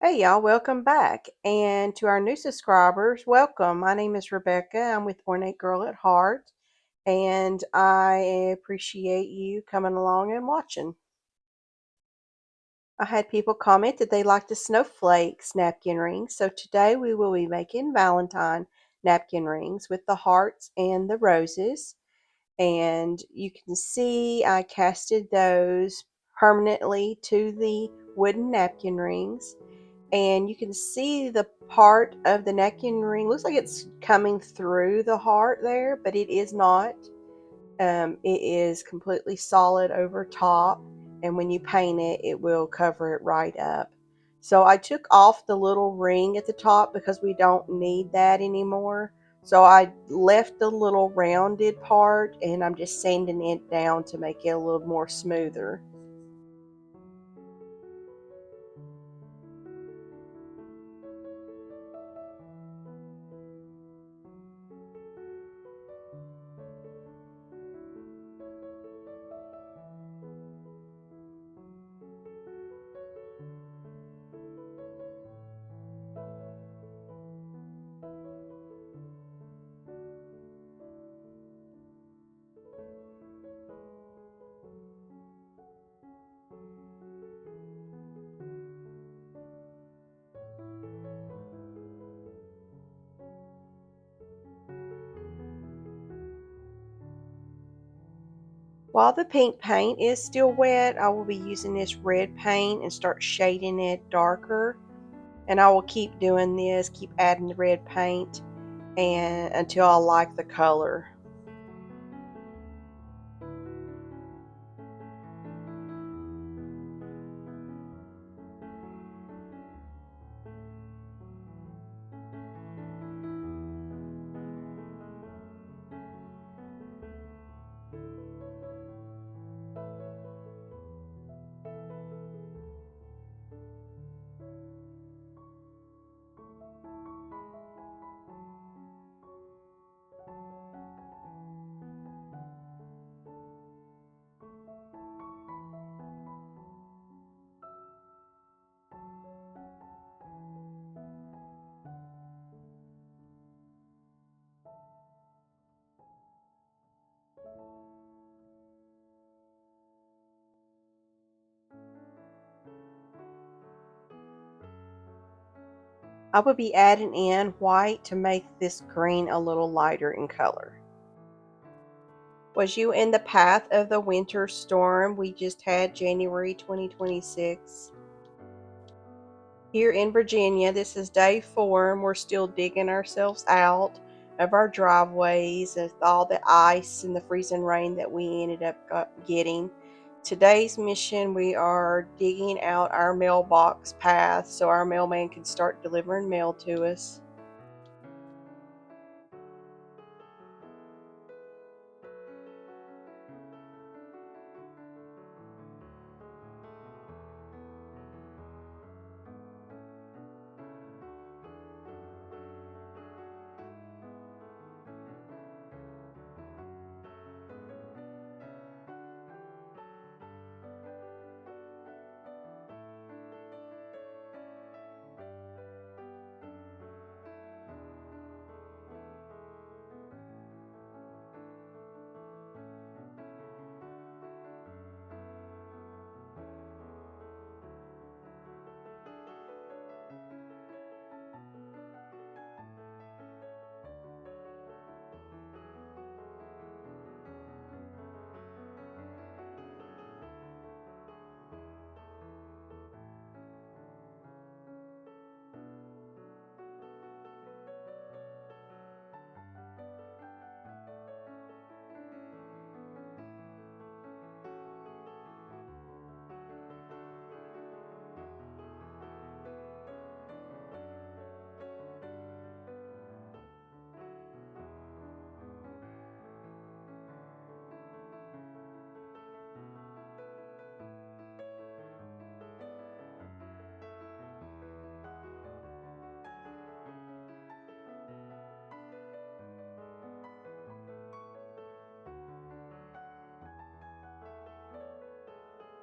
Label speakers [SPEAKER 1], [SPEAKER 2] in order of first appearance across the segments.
[SPEAKER 1] Hey y'all, welcome back. And to our new subscribers, welcome. My name is Rebecca. I'm with Ornate Girl at Heart, and I appreciate you coming along and watching. I had people comment that they like the snowflakes napkin rings, so today we will be making Valentine napkin rings with the hearts and the roses. And you can see I casted those permanently to the wooden napkin rings. And you can see the part of the napkin ring looks like it's coming through the heart there, but it is not. It is completely solid over top, and when you paint it, it will cover it right up. So I took off the little ring at the top because we don't need that anymore. So I left the little rounded part, and I'm just sanding it down to make it a little more smoother. While the pink paint is still wet, I will be using this red paint and start shading it darker. And I will keep doing this, keep adding the red paint and until I like the color. I will be adding in white to make this green a little lighter in color. Was you in the path of the winter storm we just had January 2026? Here in Virginia, this is day 4 and we're still digging ourselves out of our driveways with all the ice and the freezing rain that we ended up getting. Today's mission, we are digging out our mailbox path so our mailman can start delivering mail to us.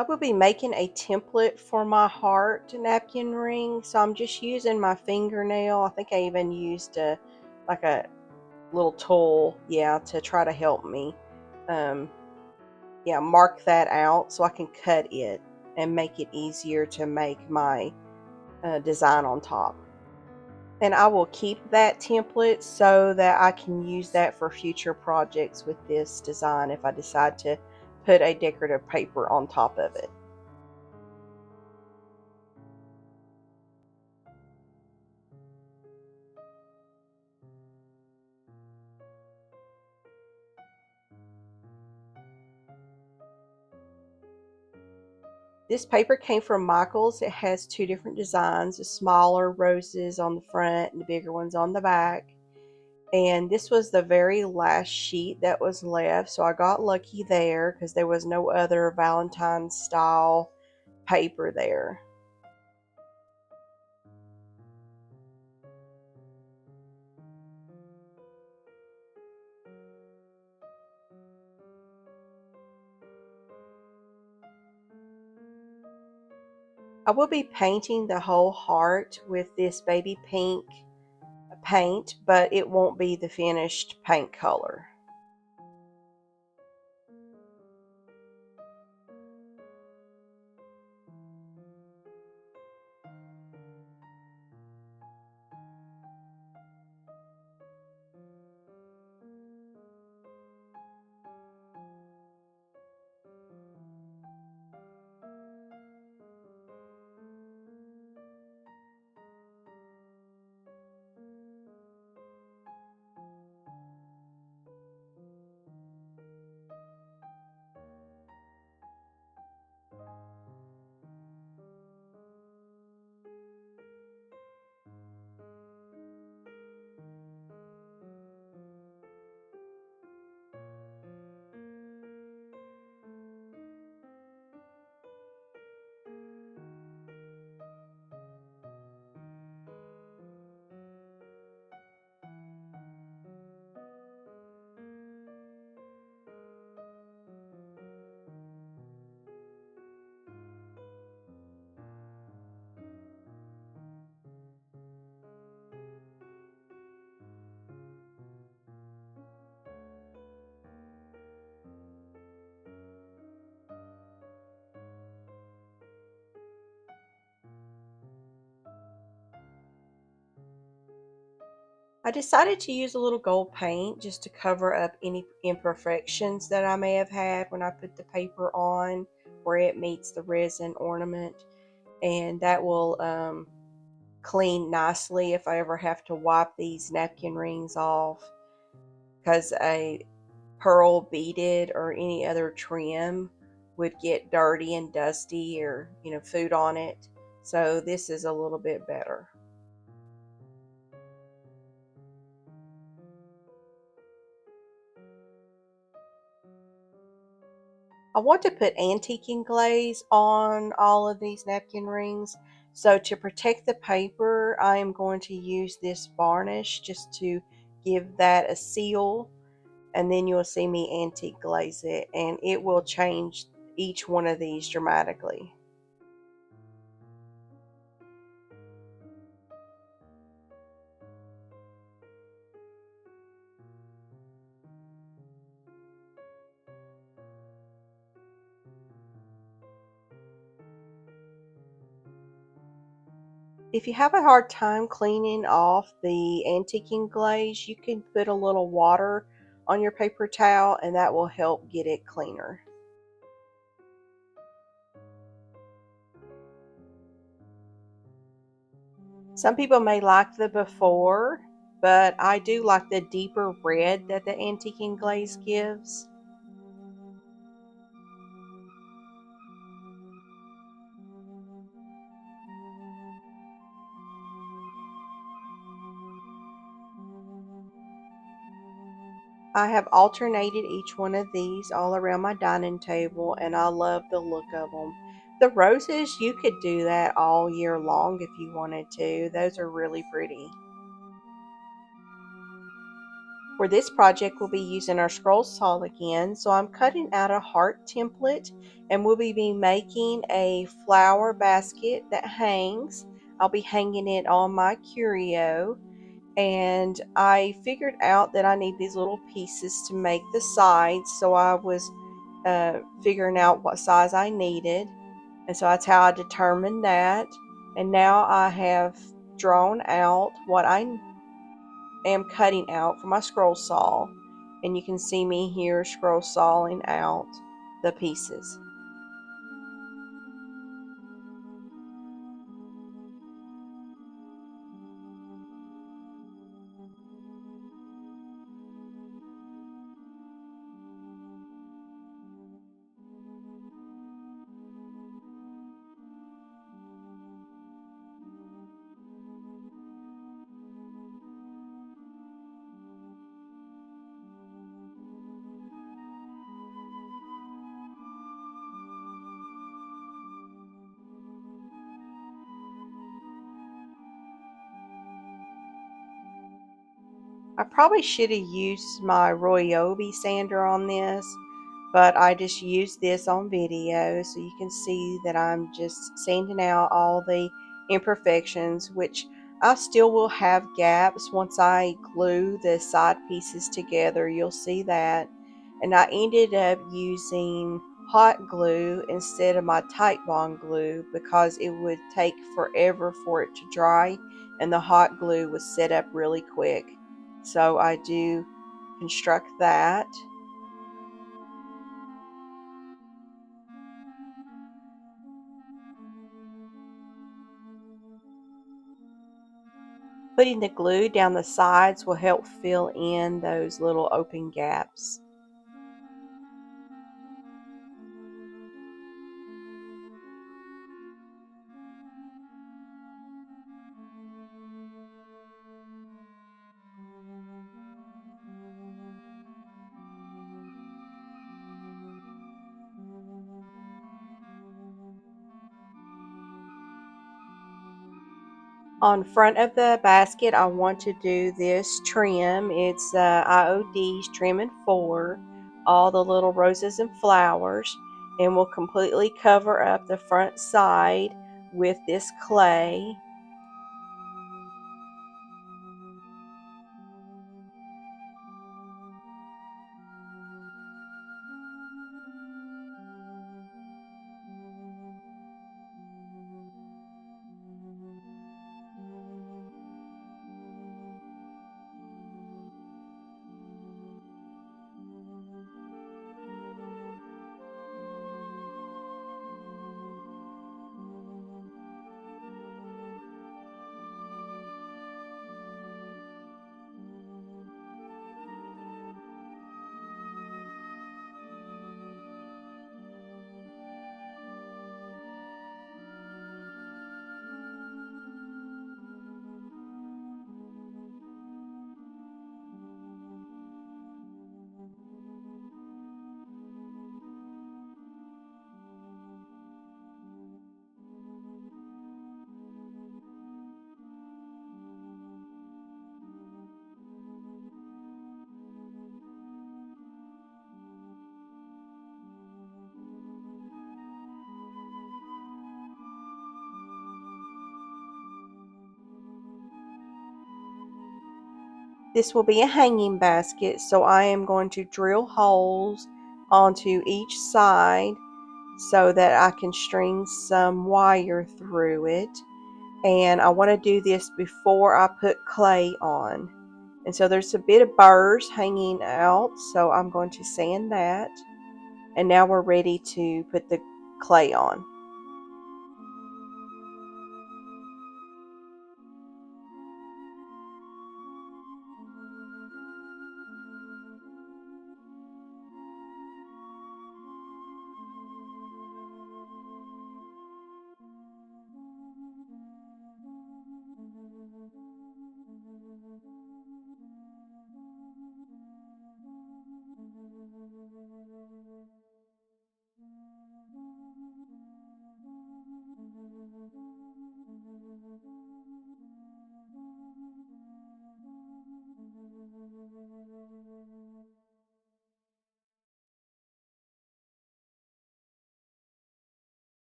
[SPEAKER 1] I will be making a template for my heart napkin ring, so I'm just using my fingernail. I think I even used like a little tool, yeah, to try to help me, um, yeah, mark that out so I can cut it and make it easier to make my design on top. And I will keep that template so that I can use that for future projects with this design if I decide to put a decorative paper on top of it. This paper came from Michael's. It has two different designs, the smaller roses on the front and the bigger ones on the back. And this was the very last sheet that was left, so I got lucky there because there was no other Valentine style paper there. I will be painting the whole heart with this baby pink paint, but it won't be the finished paint color. I decided to use a little gold paint just to cover up any imperfections that I may have had when I put the paper on where it meets the resin ornament, and that will clean nicely if I ever have to wipe these napkin rings off, because a pearl beaded or any other trim would get dirty and dusty or food on it, so this is a little bit better. I want to put antiquing glaze on all of these napkin rings. So to protect the paper, I am going to use this varnish just to give that a seal. And then you'll see me antique glaze it, and it will change each one of these dramatically. If you have a hard time cleaning off the antiquing glaze, you can put a little water on your paper towel and that will help get it cleaner. Some people may like the before, but I do like the deeper red that the antiquing glaze gives. I have alternated each one of these all around my dining table, and I love the look of them. The roses, you could do that all year long if you wanted to. Those are really pretty. For this project, we'll be using our scroll saw again. So I'm cutting out a heart template, and we'll be making a flower basket that hangs. I'll be hanging it on my curio, and I figured out that I need these little pieces to make the sides, so I was figuring out what size I needed, and so that's how I determined that. And now I have drawn out what I am cutting out for my scroll saw, and you can see me here scroll sawing out the pieces. I probably should have used my Ryobi sander on this, but I just used this on video, so you can see that I'm just sanding out all the imperfections, which I still will have gaps once I glue the side pieces together. You'll see that. And I ended up using hot glue instead of my Titebond glue because it would take forever for it to dry, and the hot glue was set up really quick. So I do construct that. Putting the glue down the sides will help fill in those little open gaps. On front of the basket, I want to do this trim. It's IOD's Trim and 4, all the little roses and flowers, and we'll completely cover up the front side with this clay. This will be a hanging basket, so I am going to drill holes onto each side so that I can string some wire through it. And I want to do this before I put clay on. And so there's a bit of burrs hanging out, so I'm going to sand that. And now we're ready to put the clay on.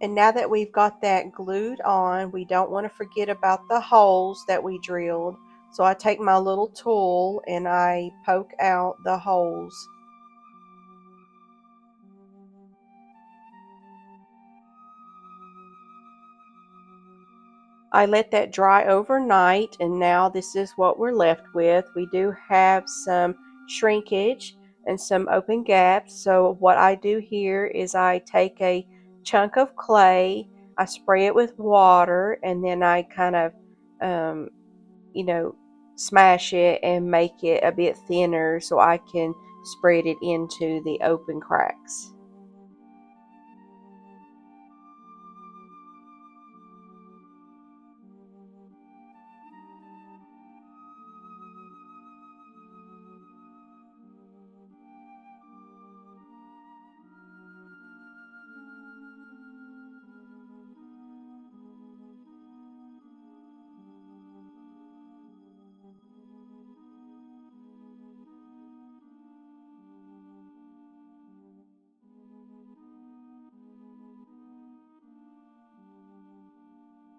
[SPEAKER 1] And now that we've got that glued on, we don't want to forget about the holes that we drilled. So I take my little tool and I poke out the holes. I let that dry overnight, and now this is what we're left with. We do have some shrinkage and some open gaps. So what I do here is I take a chunk of clay, I spray it with water, and then I kind of, um, you know, smash it and make it a bit thinner so I can spread it into the open cracks.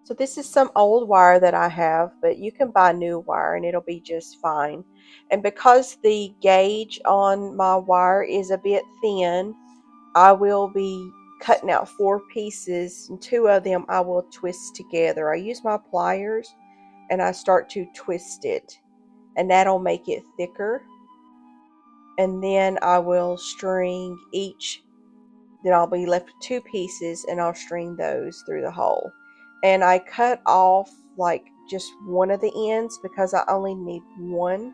[SPEAKER 1] So this is some old wire that I have, but you can buy new wire and it'll be just fine. And because the gauge on my wire is a bit thin, I will be cutting out 4 pieces, and 2 of them I will twist together. I use my pliers and I start to twist it, and that'll make it thicker. And then I will string each, then I'll be left with 2 pieces and I'll string those through the hole. And I cut off like just one of the ends because I only need one.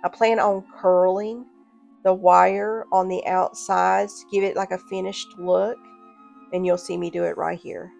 [SPEAKER 1] I plan on curling the wire on the outsides to give it like a finished look, and you'll see me do it right here.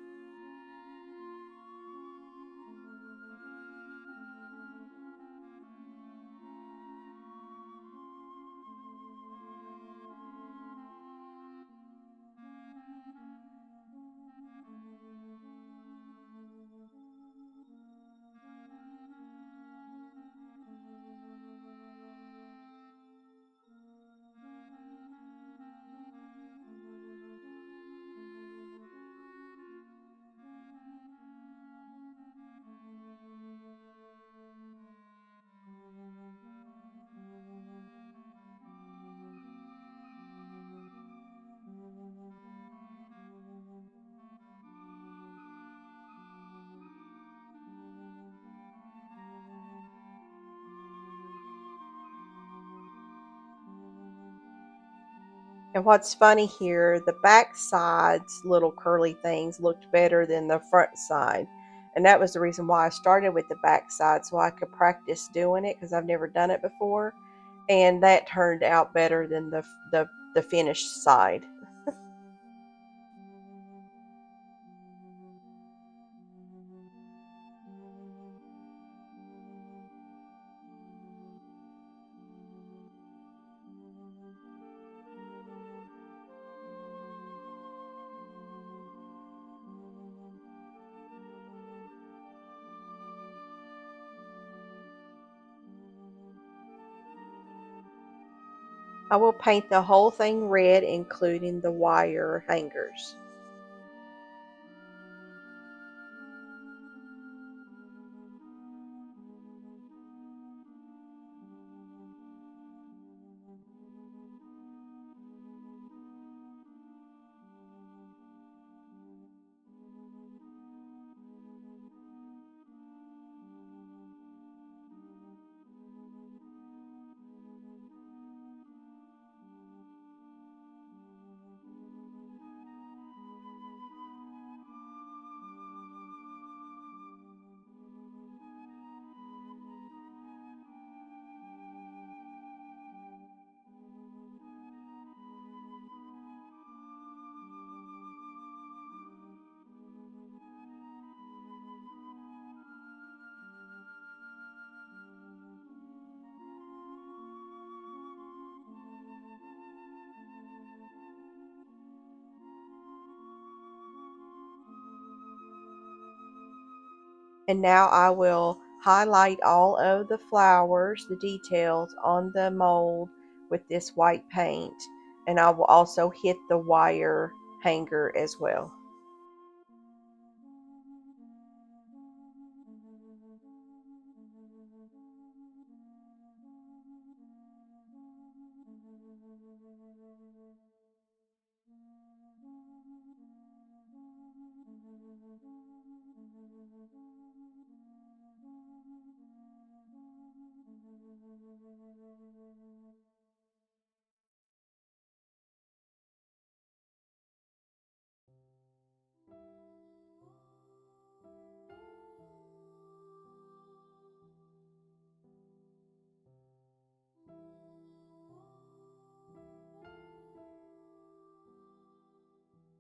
[SPEAKER 1] And what's funny here, the back side's little curly things looked better than the front side. And that was the reason why I started with the back side, so I could practice doing it because I've never done it before. And that turned out better than the finished side. I will paint the whole thing red, including the wire hangers. And now I will highlight all of the flowers, the details on the mold with this white paint. And I will also hit the wire hanger as well.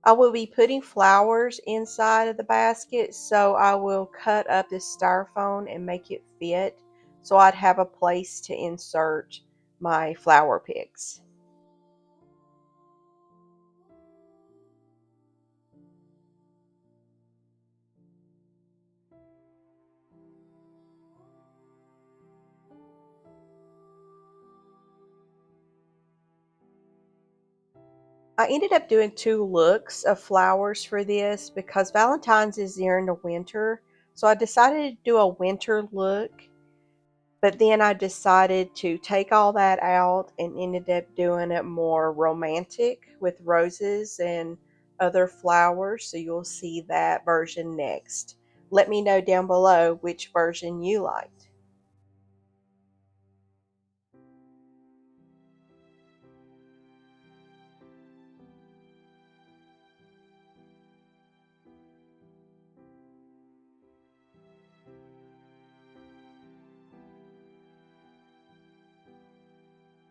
[SPEAKER 1] I will be putting flowers inside of the basket, so I will cut up this styrofoam and make it fit so I'd have a place to insert my flower picks. I ended up doing two looks of flowers for this because Valentine's is during the winter. So I decided to do a winter look, but then I decided to take all that out and ended up doing it more romantic with roses and other flowers. So you'll see that version next. Let me know down below which version you liked.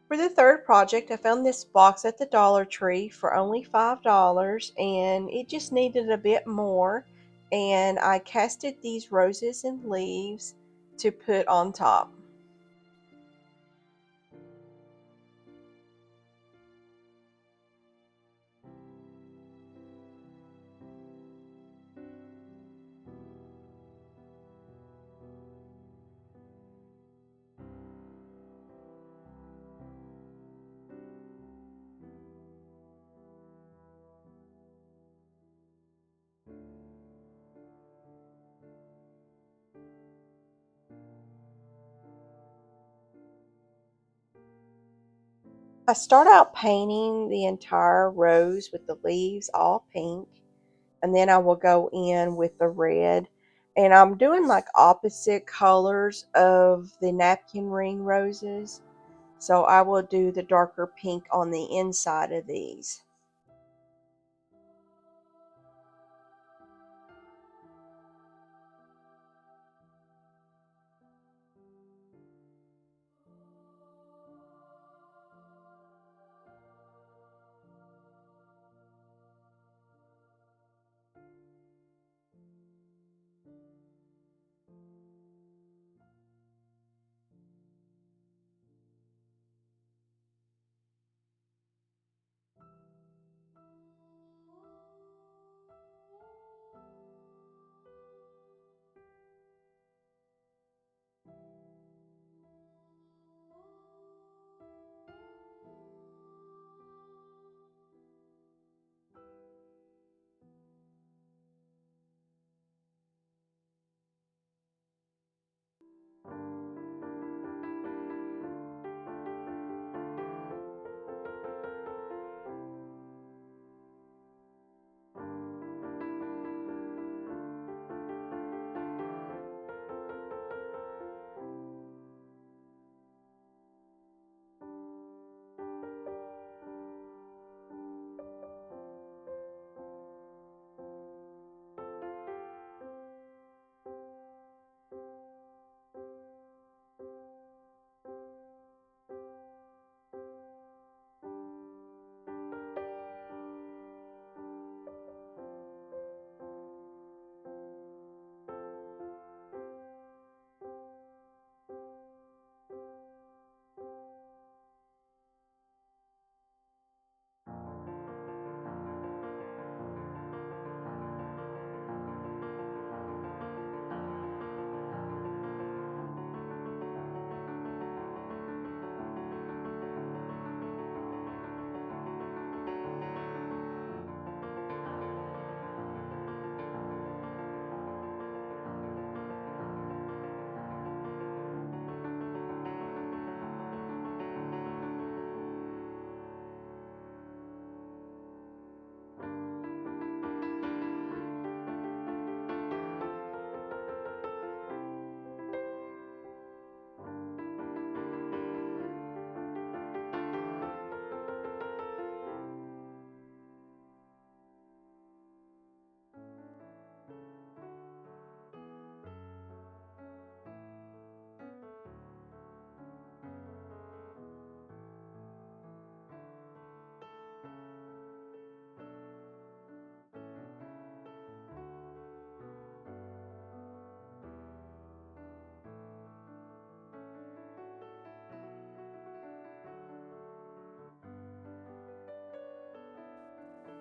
[SPEAKER 1] For the third project, I found this box at the Dollar Tree for only $5 and it just needed a bit more. And I casted these roses and leaves to put on top. I start out painting the entire rose with the leaves all pink, and then I will go in with the red. And I'm doing like opposite colors of the napkin ring roses. So I will do the darker pink on the inside of these.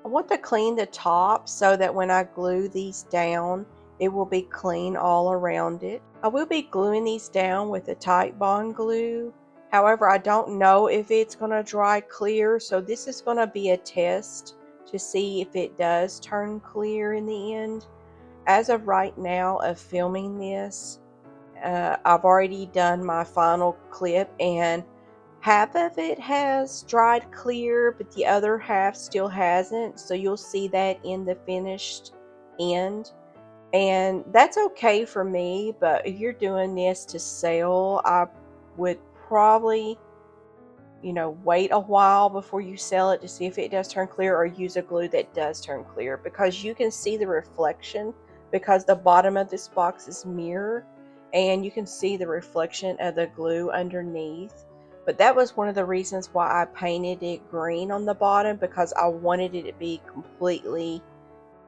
[SPEAKER 1] I want to clean the top so that when I glue these down, it will be clean all around it. I will be gluing these down with a tight bond glue. However, I don't know if it's going to dry clear, so this is going to be a test to see if it does turn clear in the end. As of right now of filming this, I've already done my final clip and half of it has dried clear, but the other half still hasn't. So you'll see that in the finished end. And that's okay for me, but if you're doing this to sell, I would probably wait a while before you sell it to see if it does turn clear, or use a glue that does turn clear, because you can see the reflection, because the bottom of this box is mirror and you can see the reflection of the glue underneath. But that was one of the reasons why I painted it green on the bottom, because I wanted it to be completely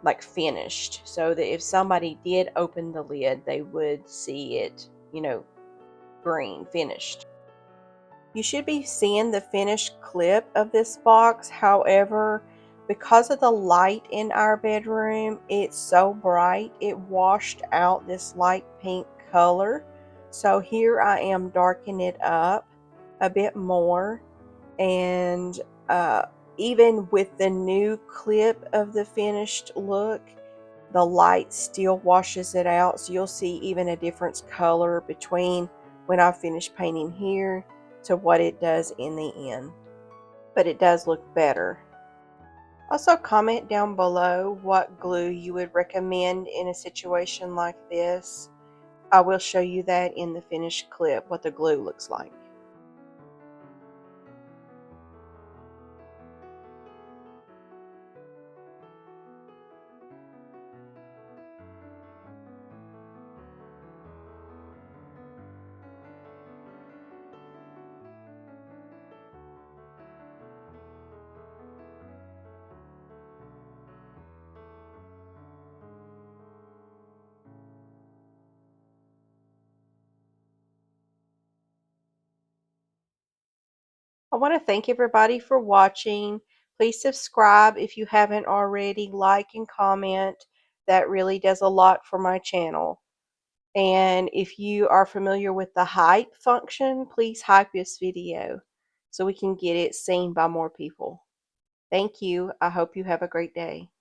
[SPEAKER 1] like finished, so that if somebody did open the lid, they would see it, green finished. You should be seeing the finished clip of this box. However, because of the light in our bedroom, it's so bright, it washed out this light pink color. So here I am darkening it up a bit more. And uh, even with the new clip of the finished look, the light still washes it out. So you'll see even a difference color between when I finish painting here to what it does in the end. But it does look better. Also, comment down below what glue you would recommend in a situation like this. I will show you that in the finished clip, what the glue looks like. I want to thank everybody for watching. Please subscribe if you haven't already. Like and comment. That really does a lot for my channel. And if you are familiar with the hype function, please hype this video so we can get it seen by more people. Thank you. I hope you have a great day.